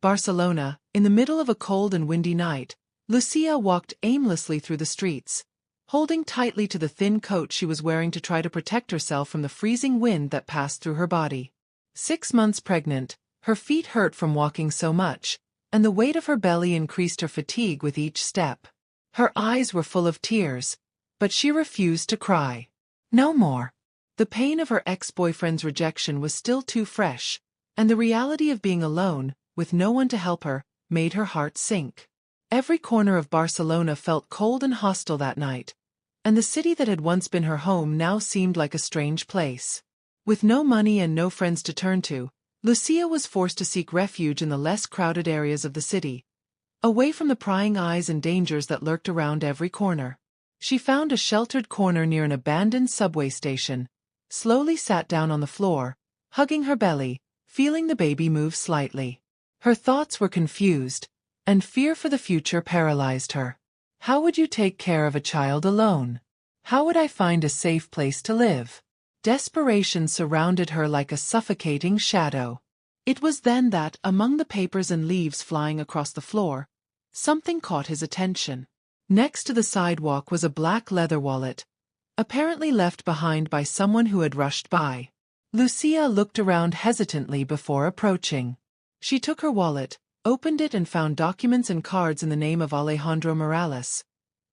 Barcelona, in the middle of a cold and windy night, Lucia walked aimlessly through the streets, holding tightly to the thin coat she was wearing to try to protect herself from the freezing wind that passed through her body. 6 months pregnant, her feet hurt from walking so much, and the weight of her belly increased her fatigue with each step. Her eyes were full of tears, but she refused to cry. No more. The pain of her ex-boyfriend's rejection was still too fresh, and the reality of being alone, with no one to help her, made her heart sink. Every corner of Barcelona felt cold and hostile that night, and the city that had once been her home now seemed like a strange place. With no money and no friends to turn to, Lucia was forced to seek refuge in the less crowded areas of the city, away from the prying eyes and dangers that lurked around every corner. She found a sheltered corner near an abandoned subway station, slowly sat down on the floor, hugging her belly, feeling the baby move slightly. Her thoughts were confused, and fear for the future paralyzed her. How would you take care of a child alone? How would I find a safe place to live? Desperation surrounded her like a suffocating shadow. It was then that, among the papers and leaves flying across the floor, something caught his attention. Next to the sidewalk was a black leather wallet, apparently left behind by someone who had rushed by. Lucia looked around hesitantly before approaching. She took her wallet, opened it and found documents and cards in the name of Alejandro Morales.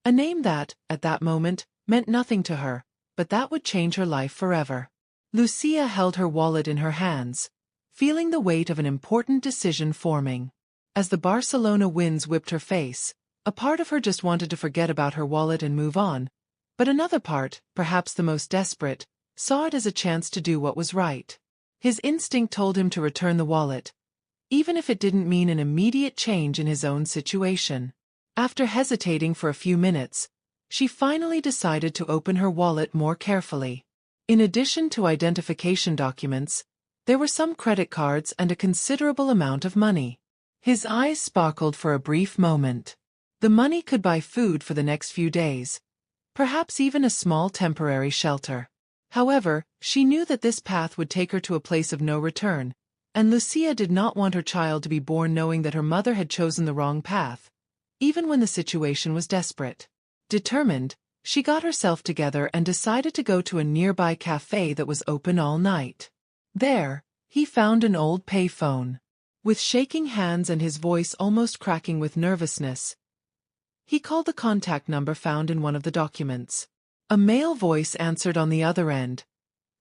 A name that, at that moment, meant nothing to her, but that would change her life forever. Lucia held her wallet in her hands, feeling the weight of an important decision forming. As the Barcelona winds whipped her face, a part of her just wanted to forget about her wallet and move on, but another part, perhaps the most desperate, saw it as a chance to do what was right. His instinct told him to return the wallet, even if it didn't mean an immediate change in his own situation. After hesitating for a few minutes, she finally decided to open her wallet more carefully. In addition to identification documents, there were some credit cards and a considerable amount of money. His eyes sparkled for a brief moment. The money could buy food for the next few days, perhaps even a small temporary shelter. However, she knew that this path would take her to a place of no return, and Lucia did not want her child to be born knowing that her mother had chosen the wrong path, even when the situation was desperate. Determined, she got herself together and decided to go to a nearby cafe that was open all night. There, he found an old payphone. With shaking hands and his voice almost cracking with nervousness, he called the contact number found in one of the documents. A male voice answered on the other end,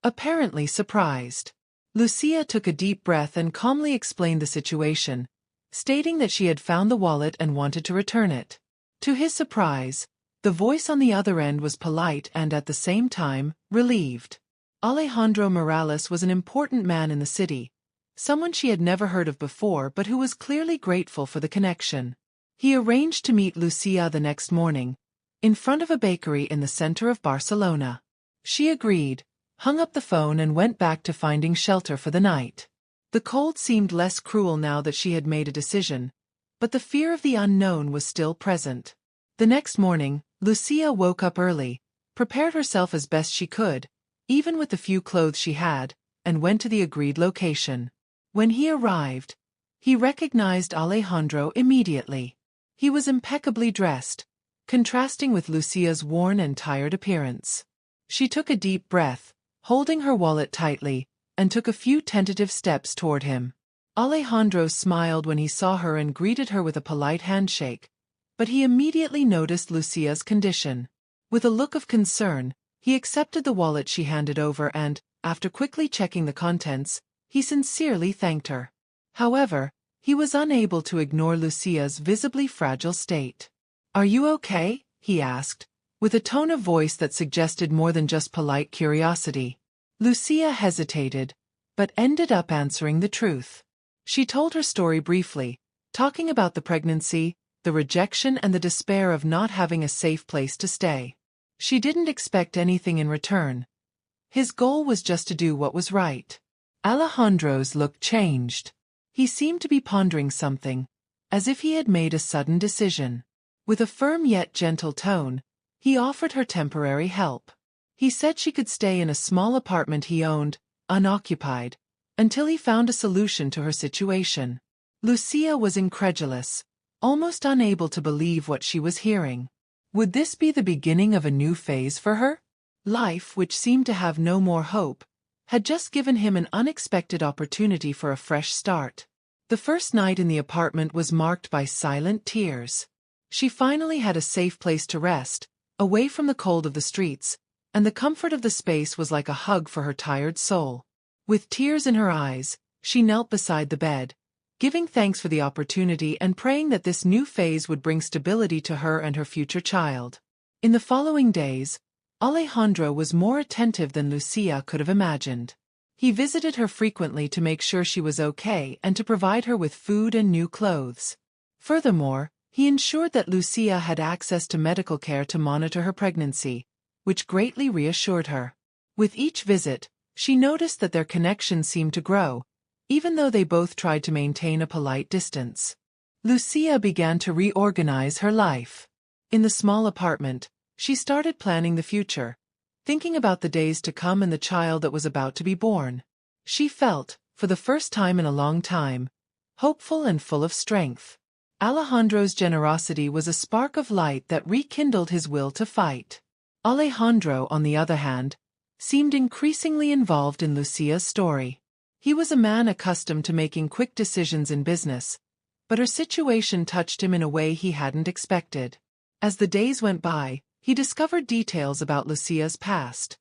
apparently surprised. Lucia took a deep breath and calmly explained the situation, stating that she had found the wallet and wanted to return it. To his surprise, the voice on the other end was polite and at the same time, relieved. Alejandro Morales was an important man in the city, someone she had never heard of before but who was clearly grateful for the connection. He arranged to meet Lucia the next morning, in front of a bakery in the center of Barcelona. She agreed, hung up the phone and went back to finding shelter for the night. The cold seemed less cruel now that she had made a decision, but the fear of the unknown was still present. The next morning, Lucia woke up early, prepared herself as best she could, even with the few clothes she had, and went to the agreed location. When he arrived, he recognized Alejandro immediately. He was impeccably dressed, contrasting with Lucia's worn and tired appearance. She took a deep breath, holding her wallet tightly, and took a few tentative steps toward him. Alejandro smiled when he saw her and greeted her with a polite handshake, but he immediately noticed Lucia's condition. With a look of concern, he accepted the wallet she handed over and, after quickly checking the contents, he sincerely thanked her. However, he was unable to ignore Lucia's visibly fragile state. "Are you okay?" he asked, with a tone of voice that suggested more than just polite curiosity. Lucia hesitated, but ended up answering the truth. She told her story briefly, talking about the pregnancy, the rejection and the despair of not having a safe place to stay. She didn't expect anything in return. His goal was just to do what was right. Alejandro's look changed. He seemed to be pondering something, as if he had made a sudden decision. With a firm yet gentle tone, he offered her temporary help. He said she could stay in a small apartment he owned, unoccupied, until he found a solution to her situation. Lucia was incredulous, almost unable to believe what she was hearing. Would this be the beginning of a new phase for her? Life, which seemed to have no more hope, had just given him an unexpected opportunity for a fresh start. The first night in the apartment was marked by silent tears. She finally had a safe place to rest, away from the cold of the streets, and the comfort of the space was like a hug for her tired soul. With tears in her eyes, she knelt beside the bed, giving thanks for the opportunity and praying that this new phase would bring stability to her and her future child. In the following days, Alejandro was more attentive than Lucia could have imagined. He visited her frequently to make sure she was okay and to provide her with food and new clothes. Furthermore, he ensured that Lucia had access to medical care to monitor her pregnancy, which greatly reassured her. With each visit, she noticed that their connection seemed to grow, even though they both tried to maintain a polite distance. Lucia began to reorganize her life. In the small apartment, she started planning the future, thinking about the days to come and the child that was about to be born. She felt, for the first time in a long time, hopeful and full of strength. Alejandro's generosity was a spark of light that rekindled his will to fight. Alejandro, on the other hand, seemed increasingly involved in Lucia's story. He was a man accustomed to making quick decisions in business, but her situation touched him in a way he hadn't expected. As the days went by, he discovered details about Lucia's past,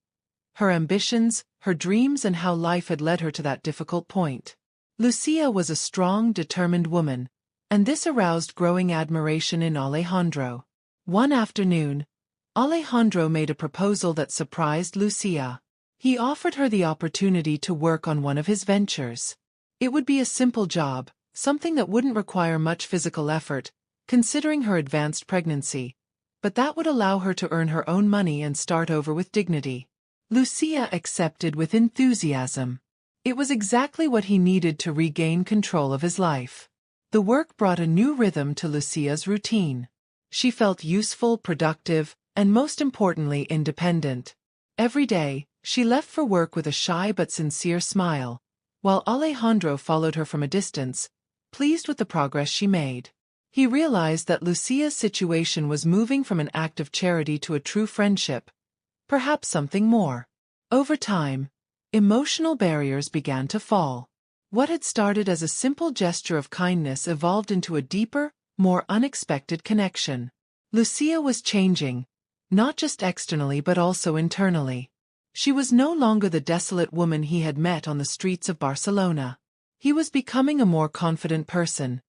her ambitions, her dreams, and how life had led her to that difficult point. Lucia was a strong, determined woman, and this aroused growing admiration in Alejandro. One afternoon, Alejandro made a proposal that surprised Lucia. He offered her the opportunity to work on one of his ventures. It would be a simple job, something that wouldn't require much physical effort, considering her advanced pregnancy, but that would allow her to earn her own money and start over with dignity. Lucia accepted with enthusiasm. It was exactly what he needed to regain control of his life. The work brought a new rhythm to Lucia's routine. She felt useful, productive, and most importantly, independent. Every day, she left for work with a shy but sincere smile, while Alejandro followed her from a distance, pleased with the progress she made. He realized that Lucia's situation was moving from an act of charity to a true friendship, perhaps something more. Over time, emotional barriers began to fall. What had started as a simple gesture of kindness evolved into a deeper, more unexpected connection. Lucia was changing, not just externally but also internally. She was no longer the desolate woman he had met on the streets of Barcelona. He was becoming a more confident person,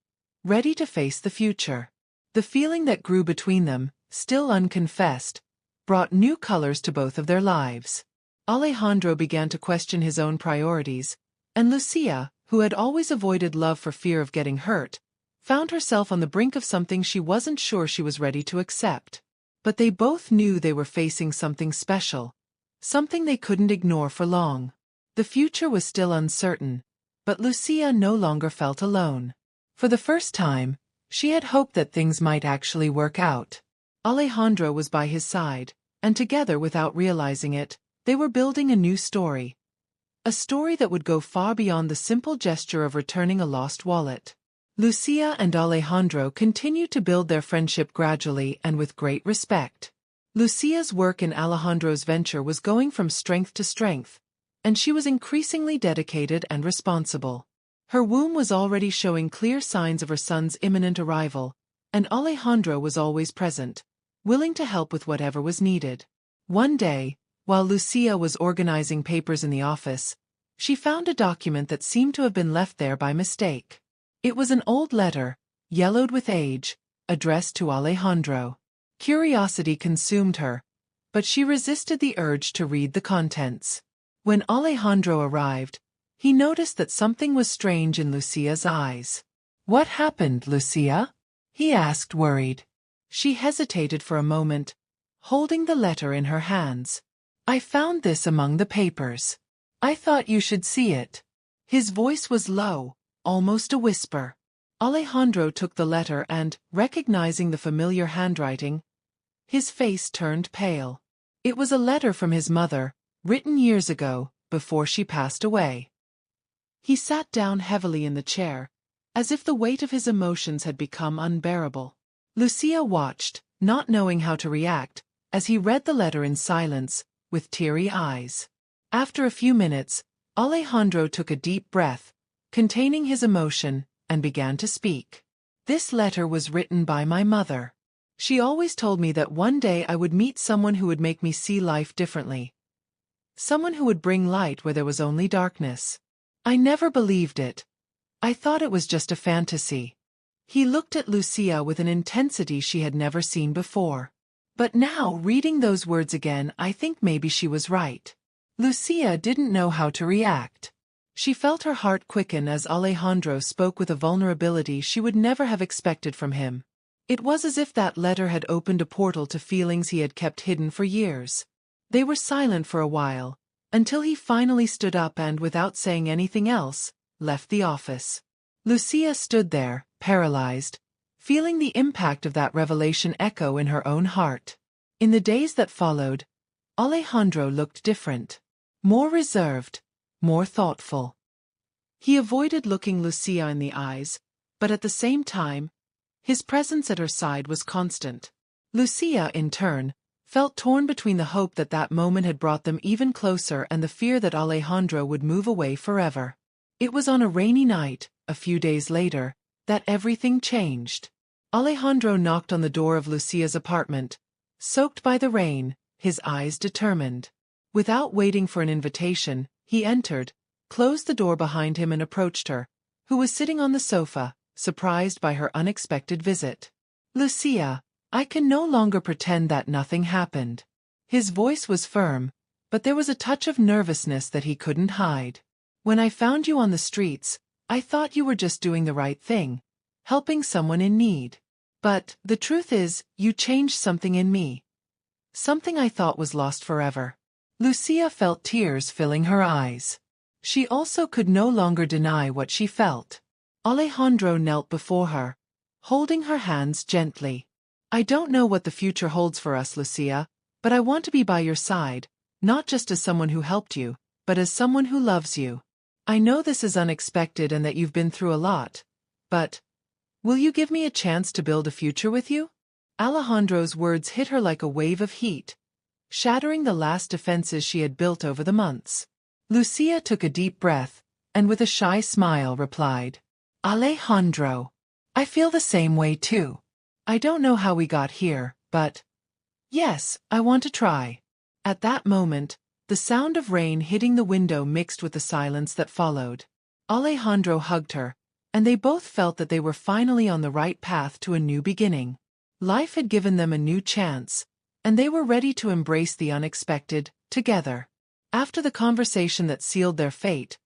ready to face the future. The feeling that grew between them, still unconfessed, brought new colors to both of their lives. Alejandro began to question his own priorities, and Lucia, who had always avoided love for fear of getting hurt, found herself on the brink of something she wasn't sure she was ready to accept. But they both knew they were facing something special, something they couldn't ignore for long. The future was still uncertain, but Lucia no longer felt alone. For the first time, she had hoped that things might actually work out. Alejandro was by his side, and together, without realizing it, they were building a new story. A story that would go far beyond the simple gesture of returning a lost wallet. Lucia and Alejandro continued to build their friendship gradually and with great respect. Lucia's work in Alejandro's venture was going from strength to strength, and she was increasingly dedicated and responsible. Her womb was already showing clear signs of her son's imminent arrival, and Alejandro was always present, willing to help with whatever was needed. One day, while Lucia was organizing papers in the office, she found a document that seemed to have been left there by mistake. It was an old letter, yellowed with age, addressed to Alejandro. Curiosity consumed her, but she resisted the urge to read the contents. When Alejandro arrived, he noticed that something was strange in Lucia's eyes. "What happened, Lucia?" he asked, worried. She hesitated for a moment, holding the letter in her hands. "I found this among the papers. I thought you should see it." His voice was low, almost a whisper. Alejandro took the letter and, recognizing the familiar handwriting, his face turned pale. It was a letter from his mother, written years ago, before she passed away. He sat down heavily in the chair, as if the weight of his emotions had become unbearable. Lucia watched, not knowing how to react, as he read the letter in silence, with teary eyes. After a few minutes, Alejandro took a deep breath, containing his emotion, and began to speak. This letter was written by my mother. She always told me that one day I would meet someone who would make me see life differently. Someone who would bring light where there was only darkness. I never believed it. I thought it was just a fantasy. He looked at Lucia with an intensity she had never seen before. But now, reading those words again, I think maybe she was right. Lucia didn't know how to react. She felt her heart quicken as Alejandro spoke with a vulnerability she would never have expected from him. It was as if that letter had opened a portal to feelings he had kept hidden for years. They were silent for a while, until he finally stood up and, without saying anything else, left the office. Lucia stood there, paralyzed, feeling the impact of that revelation echo in her own heart. In the days that followed, Alejandro looked different. More reserved, more thoughtful. He avoided looking Lucia in the eyes, but at the same time, his presence at her side was constant. Lucia, in turn, felt torn between the hope that that moment had brought them even closer and the fear that Alejandro would move away forever. It was on a rainy night, a few days later, that everything changed. Alejandro knocked on the door of Lucia's apartment, soaked by the rain, his eyes determined. Without waiting for an invitation, he entered, closed the door behind him and approached her, who was sitting on the sofa, surprised by her unexpected visit. Lucia, I can no longer pretend that nothing happened. His voice was firm, but there was a touch of nervousness that he couldn't hide. When I found you on the streets, I thought you were just doing the right thing, helping someone in need. But the truth is, you changed something in me. Something I thought was lost forever. Lucia felt tears filling her eyes. She also could no longer deny what she felt. Alejandro knelt before her, holding her hands gently. I don't know what the future holds for us, Lucia, but I want to be by your side, not just as someone who helped you, but as someone who loves you. I know this is unexpected and that you've been through a lot, but will you give me a chance to build a future with you? Alejandro's words hit her like a wave of heat, shattering the last defenses she had built over the months. Lucia took a deep breath, and with a shy smile replied, Alejandro, I feel the same way too. I don't know how we got here, but yes, I want to try. At that moment, the sound of rain hitting the window mixed with the silence that followed. Alejandro hugged her, and they both felt that they were finally on the right path to a new beginning. Life had given them a new chance, and they were ready to embrace the unexpected, together. After the conversation that sealed their fate,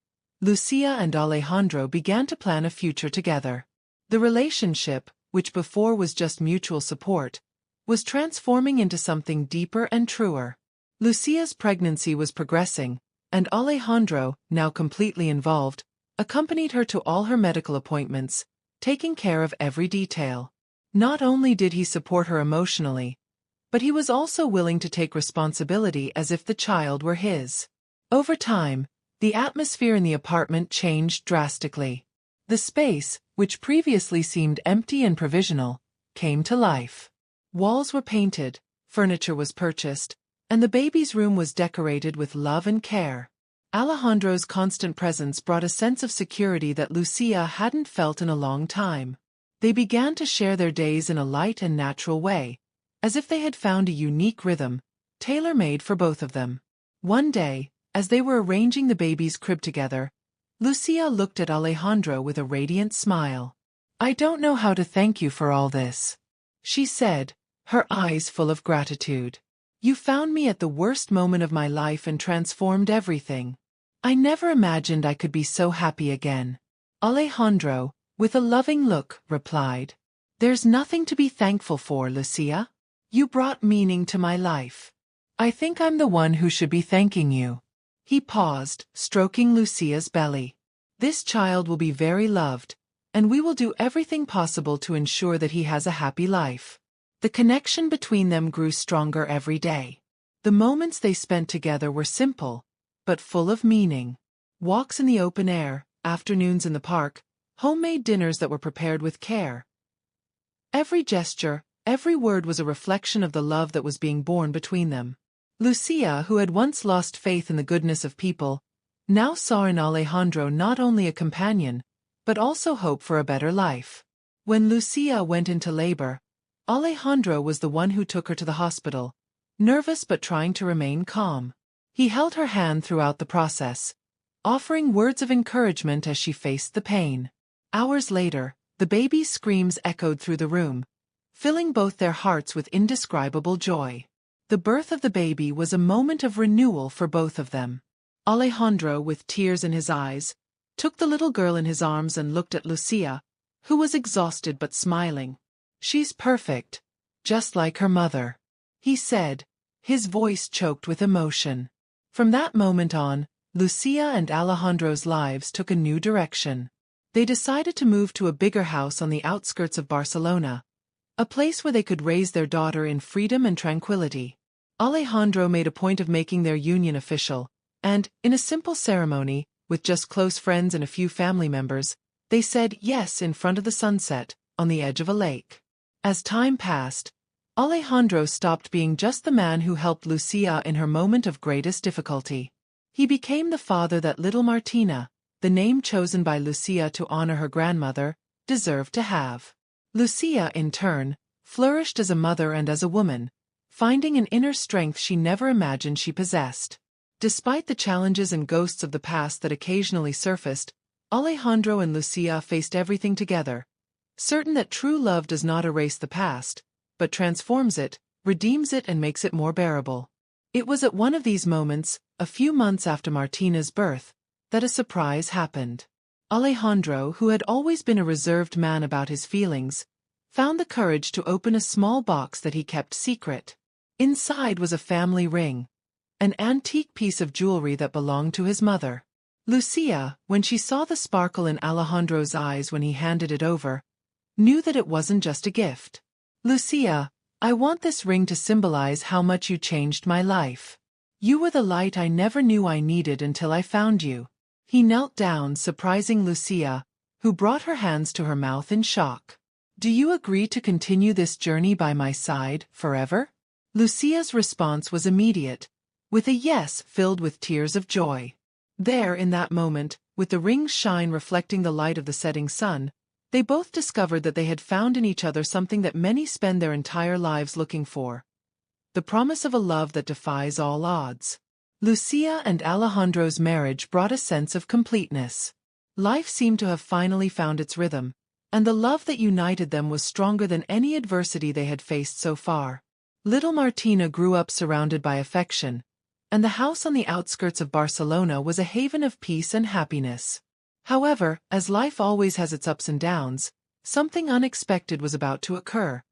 Lucia and Alejandro began to plan a future together. The relationship, which before was just mutual support, was transforming into something deeper and truer. Lucia's pregnancy was progressing, and Alejandro, now completely involved, accompanied her to all her medical appointments, taking care of every detail. Not only did he support her emotionally, but he was also willing to take responsibility as if the child were his. Over time, the atmosphere in the apartment changed drastically. The space, which previously seemed empty and provisional, came to life. Walls were painted, furniture was purchased, and the baby's room was decorated with love and care. Alejandro's constant presence brought a sense of security that Lucia hadn't felt in a long time. They began to share their days in a light and natural way, as if they had found a unique rhythm, tailor-made for both of them. One day, as they were arranging the baby's crib together, Lucia looked at Alejandro with a radiant smile. I don't know how to thank you for all this, she said, her eyes full of gratitude. You found me at the worst moment of my life and transformed everything. I never imagined I could be so happy again. Alejandro, with a loving look, replied, There's nothing to be thankful for, Lucia. You brought meaning to my life. I think I'm the one who should be thanking you. He paused, stroking Lucia's belly. This child will be very loved, and we will do everything possible to ensure that he has a happy life. The connection between them grew stronger every day. The moments they spent together were simple, but full of meaning. Walks in the open air, afternoons in the park, homemade dinners that were prepared with care. Every gesture, every word was a reflection of the love that was being born between them. Lucia, who had once lost faith in the goodness of people, now saw in Alejandro not only a companion, but also hope for a better life. When Lucia went into labor, Alejandro was the one who took her to the hospital, nervous but trying to remain calm. He held her hand throughout the process, offering words of encouragement as she faced the pain. Hours later, the baby's screams echoed through the room, filling both their hearts with indescribable joy. The birth of the baby was a moment of renewal for both of them. Alejandro, with tears in his eyes, took the little girl in his arms and looked at Lucia, who was exhausted but smiling. "She's perfect, just like her mother," he said, his voice choked with emotion. From that moment on, Lucia and Alejandro's lives took a new direction. They decided to move to a bigger house on the outskirts of Barcelona, a place where they could raise their daughter in freedom and tranquility. Alejandro made a point of making their union official, and, in a simple ceremony, with just close friends and a few family members, they said yes in front of the sunset, on the edge of a lake. As time passed, Alejandro stopped being just the man who helped Lucia in her moment of greatest difficulty. He became the father that little Martina, the name chosen by Lucia to honor her grandmother, deserved to have. Lucia, in turn, flourished as a mother and as a woman, finding an inner strength she never imagined she possessed. Despite the challenges and ghosts of the past that occasionally surfaced, Alejandro and Lucia faced everything together, certain that true love does not erase the past, but transforms it, redeems it and makes it more bearable. It was at one of these moments, a few months after Martina's birth, that a surprise happened. Alejandro, who had always been a reserved man about his feelings, found the courage to open a small box that he kept secret. Inside was a family ring, an antique piece of jewelry that belonged to his mother. Lucia, when she saw the sparkle in Alejandro's eyes when he handed it over, knew that it wasn't just a gift. "Lucia, I want this ring to symbolize how much you changed my life. You were the light I never knew I needed until I found you." He knelt down, surprising Lucia, who brought her hands to her mouth in shock. "Do you agree to continue this journey by my side, forever?" Lucia's response was immediate, with a yes filled with tears of joy. There, in that moment, with the ring's shine reflecting the light of the setting sun, they both discovered that they had found in each other something that many spend their entire lives looking for: the promise of a love that defies all odds. Lucia and Alejandro's marriage brought a sense of completeness. Life seemed to have finally found its rhythm, and the love that united them was stronger than any adversity they had faced so far. Little Martina grew up surrounded by affection, and the house on the outskirts of Barcelona was a haven of peace and happiness. However, as life always has its ups and downs, something unexpected was about to occur,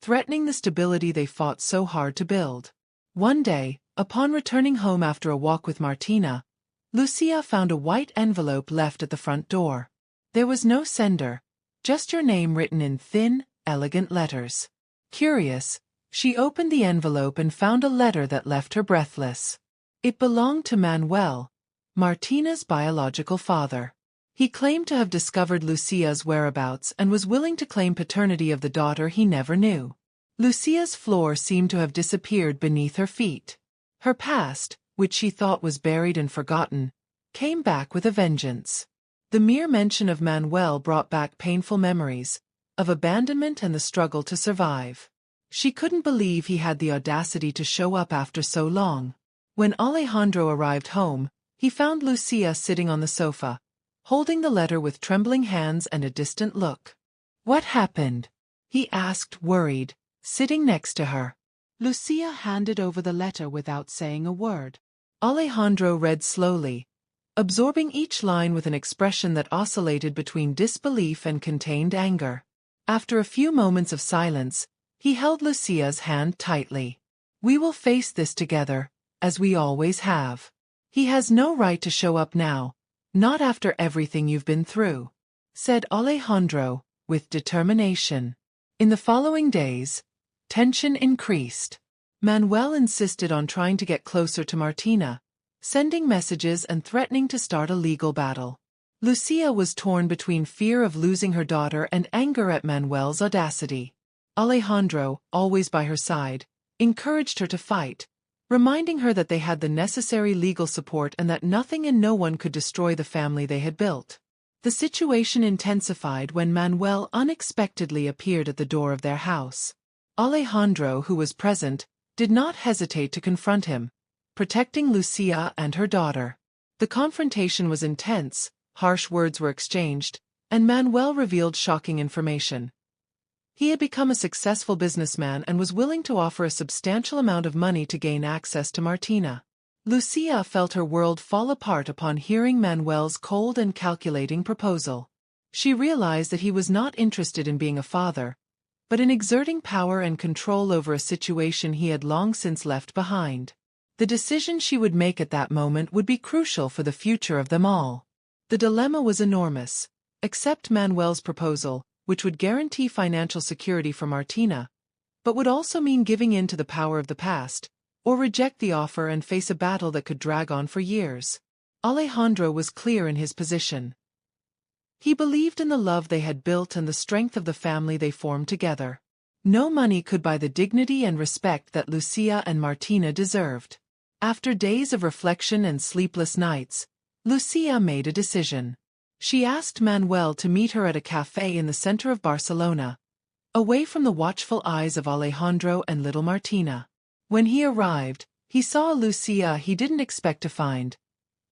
threatening the stability they fought so hard to build. One day, upon returning home after a walk with Martina, Lucia found a white envelope left at the front door. There was no sender, just your name written in thin, elegant letters. Curious, she opened the envelope and found a letter that left her breathless. It belonged to Manuel, Martina's biological father. He claimed to have discovered Lucia's whereabouts and was willing to claim paternity of the daughter he never knew. Lucia's floor seemed to have disappeared beneath her feet. Her past, which she thought was buried and forgotten, came back with a vengeance. The mere mention of Manuel brought back painful memories, of abandonment and the struggle to survive. She couldn't believe he had the audacity to show up after so long. When Alejandro arrived home, he found Lucia sitting on the sofa, holding the letter with trembling hands and a distant look. "What happened?" he asked, worried, sitting next to her. Lucia handed over the letter without saying a word. Alejandro read slowly, absorbing each line with an expression that oscillated between disbelief and contained anger. After a few moments of silence, he held Lucia's hand tightly. "We will face this together, as we always have. He has no right to show up now, not after everything you've been through," said Alejandro, with determination. In the following days, tension increased. Manuel insisted on trying to get closer to Martina, sending messages and threatening to start a legal battle. Lucia was torn between fear of losing her daughter and anger at Manuel's audacity. Alejandro, always by her side, encouraged her to fight, reminding her that they had the necessary legal support and that nothing and no one could destroy the family they had built. The situation intensified when Manuel unexpectedly appeared at the door of their house. Alejandro, who was present, did not hesitate to confront him, protecting Lucia and her daughter. The confrontation was intense, harsh words were exchanged, and Manuel revealed shocking information. He had become a successful businessman and was willing to offer a substantial amount of money to gain access to Martina. Lucia felt her world fall apart upon hearing Manuel's cold and calculating proposal. She realized that he was not interested in being a father, but in exerting power and control over a situation he had long since left behind. The decision she would make at that moment would be crucial for the future of them all. The dilemma was enormous. Accept Manuel's proposal, which would guarantee financial security for Martina, but would also mean giving in to the power of the past, or reject the offer and face a battle that could drag on for years. Alejandro was clear in his position. He believed in the love they had built and the strength of the family they formed together. No money could buy the dignity and respect that Lucia and Martina deserved. After days of reflection and sleepless nights, Lucia made a decision. She asked Manuel to meet her at a café in the center of Barcelona, away from the watchful eyes of Alejandro and little Martina. When he arrived, he saw a Lucia he didn't expect to find.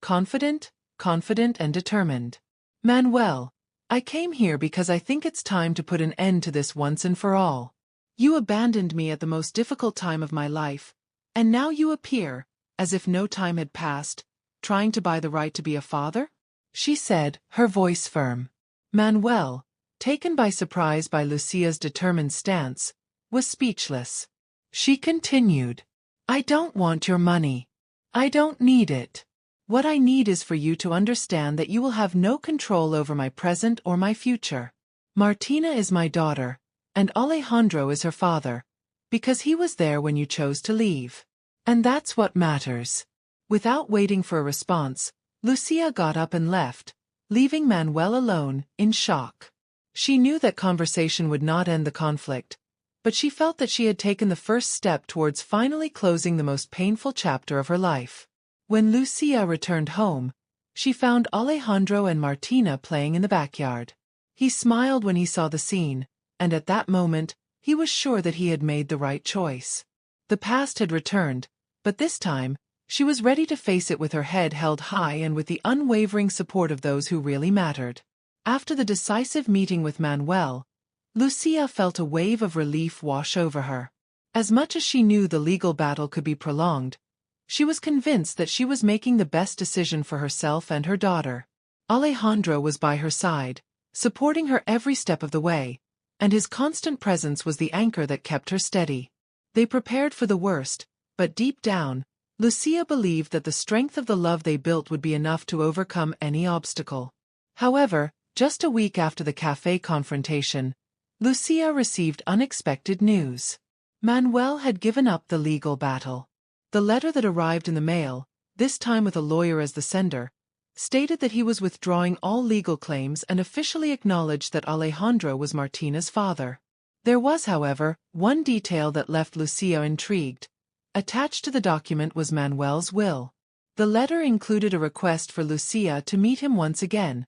Confident and determined. "Manuel, I came here because I think it's time to put an end to this once and for all. You abandoned me at the most difficult time of my life, and now you appear, as if no time had passed, trying to buy the right to be a father?" she said, her voice firm. Manuel, taken by surprise by Lucia's determined stance, was speechless. She continued, "I don't want your money. I don't need it. What I need is for you to understand that you will have no control over my present or my future. Martina is my daughter, and Alejandro is her father, because he was there when you chose to leave. And that's what matters." Without waiting for a response, Lucia got up and left, leaving Manuel alone, in shock. She knew that conversation would not end the conflict, but she felt that she had taken the first step towards finally closing the most painful chapter of her life. When Lucia returned home, she found Alejandro and Martina playing in the backyard. He smiled when he saw the scene, and at that moment, he was sure that he had made the right choice. The past had returned, but this time, she was ready to face it with her head held high and with the unwavering support of those who really mattered. After the decisive meeting with Manuel, Lucia felt a wave of relief wash over her. As much as she knew the legal battle could be prolonged, she was convinced that she was making the best decision for herself and her daughter. Alejandro was by her side, supporting her every step of the way, and his constant presence was the anchor that kept her steady. They prepared for the worst, but deep down, Lucia believed that the strength of the love they built would be enough to overcome any obstacle. However, just a week after the café confrontation, Lucia received unexpected news. Manuel had given up the legal battle. The letter that arrived in the mail, this time with a lawyer as the sender, stated that he was withdrawing all legal claims and officially acknowledged that Alejandro was Martina's father. There was, however, one detail that left Lucia intrigued. Attached to the document was Manuel's will. The letter included a request for Lucia to meet him once again,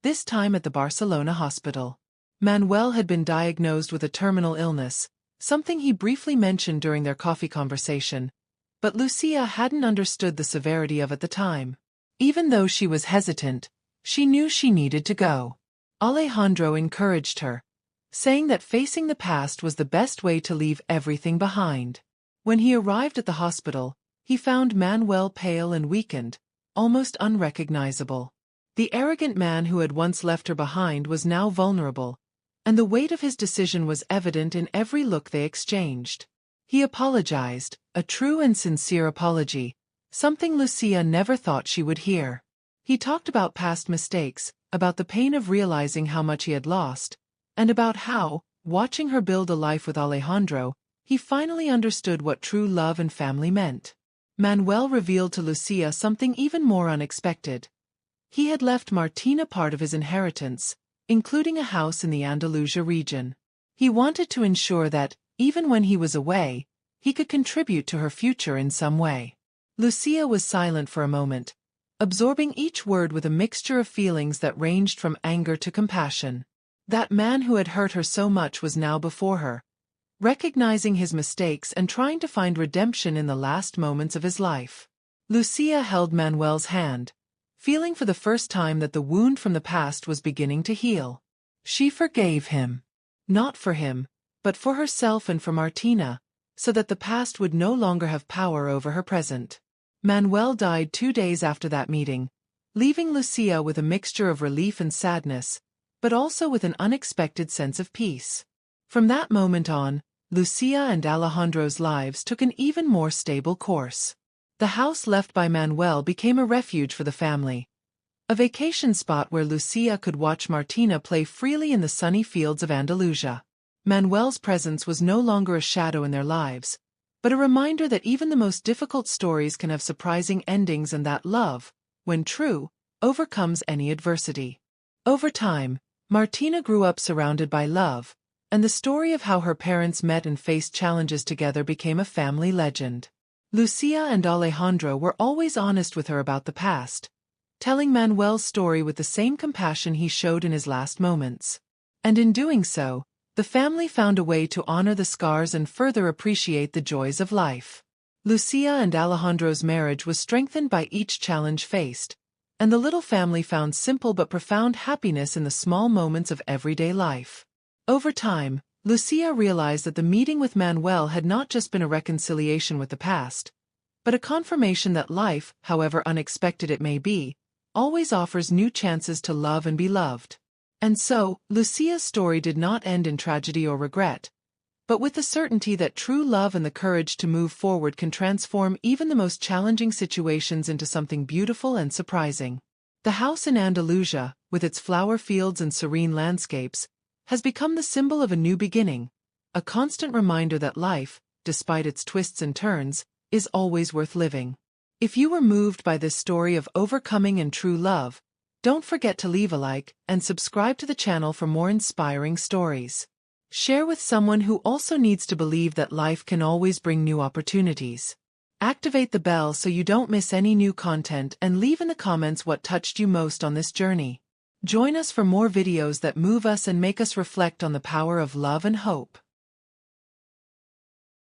this time at the Barcelona hospital. Manuel had been diagnosed with a terminal illness, something he briefly mentioned during their coffee conversation, but Lucia hadn't understood the severity of it at the time. Even though she was hesitant, she knew she needed to go. Alejandro encouraged her, saying that facing the past was the best way to leave everything behind. When he arrived at the hospital, he found Manuel pale and weakened, almost unrecognizable. The arrogant man who had once left her behind was now vulnerable, and the weight of his decision was evident in every look they exchanged. He apologized, a true and sincere apology, something Lucia never thought she would hear. He talked about past mistakes, about the pain of realizing how much he had lost, and about how, watching her build a life with Alejandro, he finally understood what true love and family meant. Manuel revealed to Lucia something even more unexpected. He had left Martina part of his inheritance, including a house in the Andalusia region. He wanted to ensure that, even when he was away, he could contribute to her future in some way. Lucia was silent for a moment, absorbing each word with a mixture of feelings that ranged from anger to compassion. That man who had hurt her so much was now before her, recognizing his mistakes and trying to find redemption in the last moments of his life. Lucia held Manuel's hand, feeling for the first time that the wound from the past was beginning to heal. She forgave him. Not for him, but for herself and for Martina, so that the past would no longer have power over her present. Manuel died 2 days after that meeting, leaving Lucia with a mixture of relief and sadness, but also with an unexpected sense of peace. From that moment on, Lucia and Alejandro's lives took an even more stable course. The house left by Manuel became a refuge for the family, a vacation spot where Lucia could watch Martina play freely in the sunny fields of Andalusia. Manuel's presence was no longer a shadow in their lives, but a reminder that even the most difficult stories can have surprising endings and that love, when true, overcomes any adversity. Over time, Martina grew up surrounded by love, and the story of how her parents met and faced challenges together became a family legend. Lucia and Alejandro were always honest with her about the past, telling Manuel's story with the same compassion he showed in his last moments. And in doing so, the family found a way to honor the scars and further appreciate the joys of life. Lucia and Alejandro's marriage was strengthened by each challenge faced, and the little family found simple but profound happiness in the small moments of everyday life. Over time, Lucia realized that the meeting with Manuel had not just been a reconciliation with the past, but a confirmation that life, however unexpected it may be, always offers new chances to love and be loved. And so, Lucia's story did not end in tragedy or regret, but with the certainty that true love and the courage to move forward can transform even the most challenging situations into something beautiful and surprising. The house in Andalusia, with its flower fields and serene landscapes, has become the symbol of a new beginning, a constant reminder that life, despite its twists and turns, is always worth living. If you were moved by this story of overcoming and true love, don't forget to leave a like and subscribe to the channel for more inspiring stories. Share with someone who also needs to believe that life can always bring new opportunities. Activate the bell so you don't miss any new content and leave in the comments what touched you most on this journey. Join us for more videos that move us and make us reflect on the power of love and hope.